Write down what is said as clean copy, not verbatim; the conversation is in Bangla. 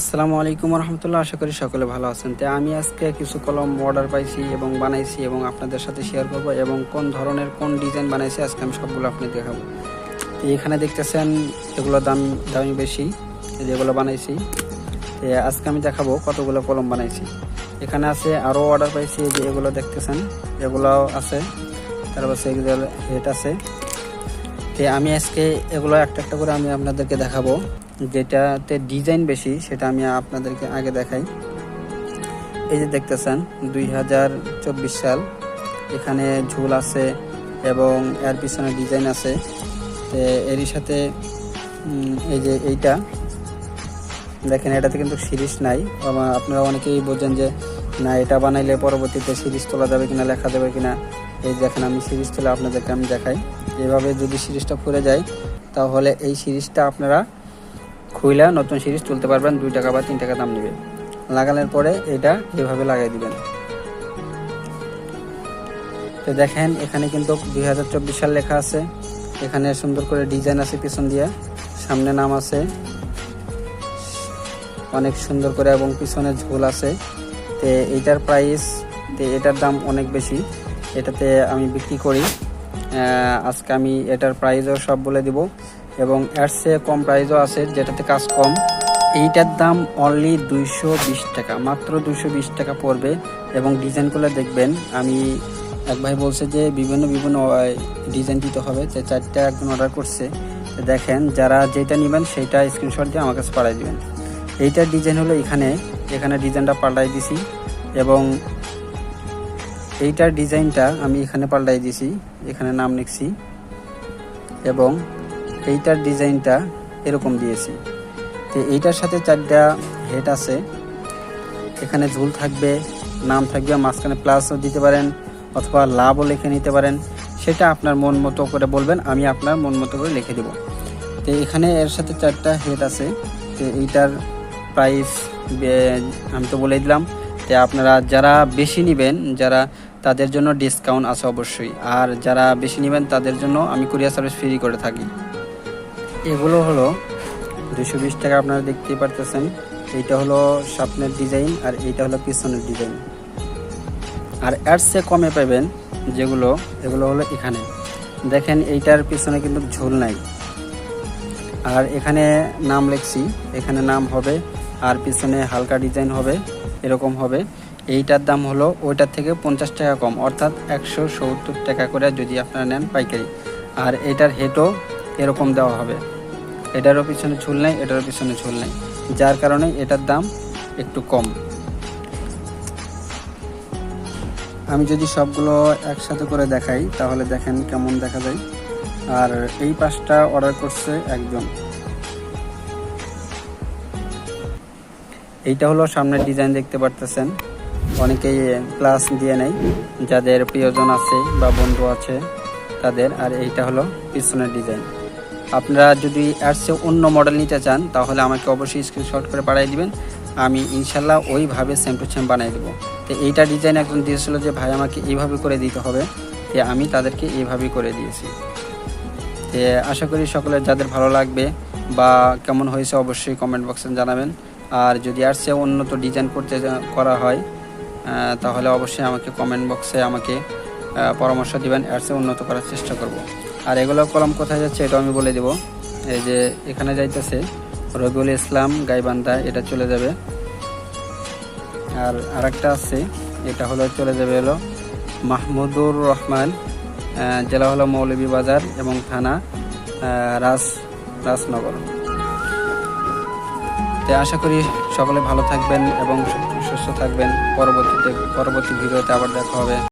আসসালামু আলাইকুম রহমতুল্লাহ। আশা করি সকলে ভালো আছেন। তো আমি আজকে কিছু কলম অর্ডার পাইছি এবং বানাইছি এবং আপনাদের সাথে শেয়ার করব এবং কোন ধরনের কোন ডিজাইন বানাইছি আজকে আমি সবগুলো আপনাদের দেখাবো। তো এখানে দেখতেছেন এগুলো দামি বেশি, যেগুলো বানাইছি। তো আজকে আমি দেখাবো কতগুলো কলম বানাইছি। এখানে আছে আরও অর্ডার পাইছি, যে এগুলো দেখতেছেন এগুলো আছে, তারপর এগুলো হেড আছে। তো আমি আজকে এগুলো একটা একটা করে আমি আপনাদেরকে দেখাবো। যেটাতে ডিজাইন বেশি সেটা আমি আপনাদেরকে আগে দেখাই। এই যে দেখতেছেন 2024 সাল, এখানে ঝুল আছে এবং এর পিছনে ডিজাইন আছে। তো এরই সাথে এই যে এইটা দেখেন, এটাতে কিন্তু সিরিজ নাই। আপনারা অনেকেই বোঝেন যে না এটা বানাইলে পরবর্তীতে সিরিজ তোলা যাবে কিনা, লেখা যাবে কিনা। এই দেখেন আমি সিরিজ তুলে আপনাদেরকে আমি দেখাই। এভাবে যদি সিরিজটা ফুরে যায় তাহলে এই সিরিজটা আপনারা খুইলা নতুন সিরিজ তুলতে পারবেন। 2 টাকা বা 3 টাকা দাম নেবে। লাগানোর পরে এটা এভাবে লাগাই দিবেন। তো দেখেন এখানে কিন্তু 2024 সাল লেখা আছে। এখানে সুন্দর করে ডিজাইন আছে পিছন দিয়ে, সামনে নাম আছে অনেক সুন্দর করে এবং পিছনে ঝোল আছে। তো এইটার প্রাইস, তো এটার দাম অনেক বেশি। এটাতে আমি বিক্রি করি। আজকে আমি এটার প্রাইসও সব বলে দিব এবং এর চেয়ে কম প্রাইসও আছে যেটাতে কাজ কম। এইটার দাম অনলি 220 টাকা, মাত্র 220 টাকা পড়বে। এবং ডিজাইনগুলো দেখবেন, আমি এক ভাই বলছে যে বিভিন্ন ডিজাইন দিতে হবে, তো 4টা একজন অর্ডার করছে। দেখেন যারা যেটা নেবেন সেইটা স্ক্রিনশট দিয়ে আমার কাছে পাঠিয়ে দেবেন। এইটার ডিজাইন হলো এখানে ডিজাইনটা পাল্টাই দিছি এবং এইটার ডিজাইনটা আমি এখানে পাল্টাই দিছি, এখানে নাম লিখছি এবং এইটার ডিজাইনটা এরকম দিয়েছি। তো এইটার সাথে 4টা হেড আছে, এখানে ঝুল থাকবে, নাম থাকবে, মাঝখানে প্লাসও দিতে পারেন অথবা লাভও লিখে নিতে পারেন। সেটা আপনার মন মতো করে বলবেন, আমি আপনার মন মতো করে লিখে দেব। তো এখানে এর সাথে 4টা হেড আছে। তো এইটার প্রাইস আমি তো বলে দিলাম। তো আপনারা যারা বেশি নেবেন, তাদের জন্য ডিসকাউন্ট আছে অবশ্যই। আর যারা বেশি নেবেন তাদের জন্য আমি কুরিয়ার সার্ভিস ফ্রি করে থাকি। এগুলো হলো 220 টাকা, আপনারা দেখতেই পারতেছেন। এইটা হলো সামনের ডিজাইন আর এইটা হলো পিছনের ডিজাইন। আর এর চেয়ে কমে পাবেন এগুলো হলো এখানে দেখেন, এইটার পিছনে কিন্তু ঝোল নাই আর এখানে নাম লিখছি, এখানে নাম হবে আর পিছনে হালকা ডিজাইন হবে, এরকম হবে। এইটার দাম হলো ওইটার থেকে 50 টাকা কম, অর্থাৎ 170 টাকা করে যদি আপনারা নেন পাইকারি। আর এটার হেডও এরকম দেওয়া হবে, এটারও পিছনে ঝুল নেই, এটারও পিছনে ঝুল নেই, যার কারণে এটার দাম একটু কম। আমি যদি সবগুলো একসাথে করে দেখাই তাহলে দেখেন কেমন দেখা যায়। আর এই 5টা অর্ডার করছে একজন। এইটা হলো সামনের ডিজাইন, দেখতে পারতেছেন। অনেকেই প্লাস দিয়ে নেয় যাদের প্রিয়জন আছে বা বন্ধু আছে তাদের। আর এইটা হলো পিছনের ডিজাইন। আপনারা যদি এর চেয়ে অন্য মডেল নিতে চান তাহলে আমাকে অবশ্যই স্ক্রিনশট করে পাঠিয়ে দিবেন, আমি ইনশাল্লাহ ওইভাবে সেম টু সেম বানিয়ে দেবো। তো এইটা ডিজাইন একজন দিয়েছিল যে ভাই আমাকে এইভাবে করে দিতে হবে, তো আমি তাদেরকে এইভাবেই করে দিয়েছি। তো আশা করি সকলের যাদের ভালো লাগবে বা কেমন হয়েছে অবশ্যই কমেন্ট বক্সে জানাবেন। আর যদি এর চেয়ে উন্নত ডিজাইন করা হয় তাহলে অবশ্যই আমাকে কমেন্ট বক্সে আমাকে পরামর্শ দিবেন, এর চেয়ে উন্নত করার চেষ্টা করব। আর এগুলো কলম কোথায় যাচ্ছে এটা আমি বলে দেব। এই যে এখানে যাইতেছে রবিউল ইসলাম গাইবান্ধা, এটা চলে যাবে। আর আরেকটা আছে, এটা হলো চলে যাবে হলো মাহমুদুর রহমান, জেলা হলো মৌলভীবাজার এবং থানা রাজনগর। তো আশা করি সকলে ভালো থাকবেন এবং সুস্থ থাকবেন। পরবর্তী ভিডিওতে আবার দেখা হবে।